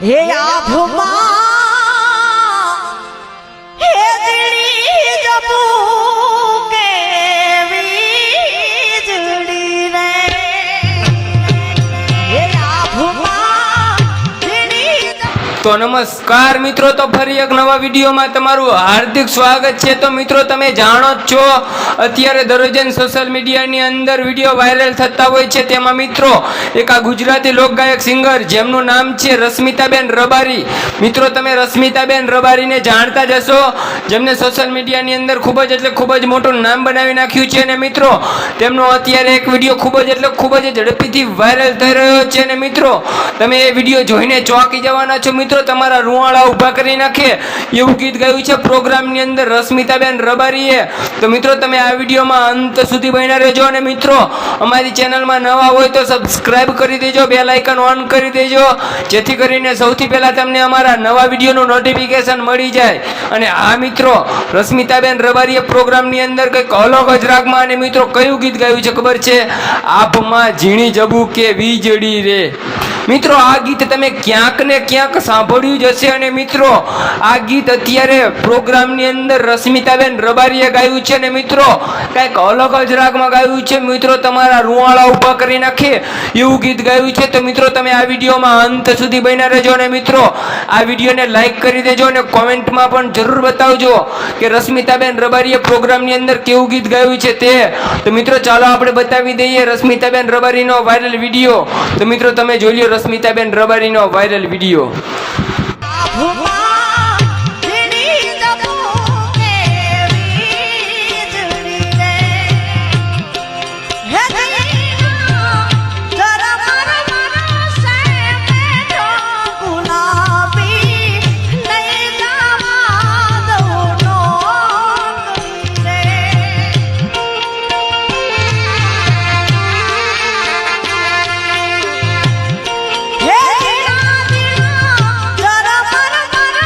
હે આભમાં હે દીડી જબુ કે વીજળી રે હે આભમાં દીડી તો નમસ્કાર મિત્રો, તો ફરી એક નવા વિડીયોમાં તમારું હાર્દિક સ્વાગત છે। તો મિત્રો તમે જાણો જ છો અત્યારે દરરોજ સોશિયલ મીડિયાની અંદર વિડીયો વાયરલ થતા હોય છે। તેમાં મિત્રો એક આ ગુજરાતી લોકગાયક સિંગર જેમનું નામ છે રશ્મિતાબેન રબારી। મિત્રો તમે રશ્મિતાબેન રબારીને જાણતા જ હશો, જેમને સોશિયલ મીડિયાની અંદર ખૂબ જ મોટું નામ બનાવી નાખ્યું છે। અને મિત્રો તેમનો અત્યારે એક વિડીયો ખૂબ જ ઝડપીથી વાયરલ થઈ રહ્યો છે। અને મિત્રો તમે એ વિડીયો જોઈને ચોંકી જવાના છો। મિત્રો તમારા રૂવાળા ઊભા કરી નાખે એવું ગીત ગાયું છે પ્રોગ્રામની અંદર રશ્મિતાબેન રબારીએ। તો મિત્રો તમે આ વિડીયોમાં અંત સુધી બન્યા રહેજો। અને મિત્રો અમારી ચેનલમાં નવા હોય તો સબસ્ક્રાઇબ કરી દેજો, બેલ આઇકન ઓન કરી દેજો, જેથી કરીને સૌથી પહેલા તમને અમારા નવા વિડીયોનું નોટિફિકેશન મળી જાય। અને આ મિત્રો રશ્મિતાબેન રબારીએ પ્રોગ્રામની અંદર કંઈક અલગ જ રાગમાં અને મિત્રો કયું ગીત ગાયું છે ખબર છે? આભમાં ઝીણી જબુ કે વીજળી રે। મિત્રો આ ગીત તમે ક્યાંક ને ક્યાંક સાંભળ્યું જ હશે। અને મિત્રો આ ગીત અત્યારે પ્રોગ્રામની અંદર રશ્મિતાબેન રબારીએ ગાયું છે। અને મિત્રો કંઈક અલગ જ રાગમાં ગાયું છે। મિત્રો તમારા રૂવાળા ઊભા કરી નાખે એવું ગીત ગાયું છે। તો મિત્રો તમે આ વિડીયોમાં અંત સુધી બન્યા રહેજો। અને મિત્રો આ વિડીયોને લાઈક કરી દેજો અને કોમેન્ટમાં પણ જરૂર બતાવજો કે રશ્મિતાબેન રબારીએ પ્રોગ્રામની અંદર કેવું ગીત ગાયું છે તે। તો મિત્રો ચાલો આપણે બતાવી દઈએ રશ્મિતાબેન રબારીનો વાયરલ વિડીયો। તો મિત્રો તમે જોઈ લો રશ્મિતાબેન રબારીનો વાયરલ વિડીયો। આભમાં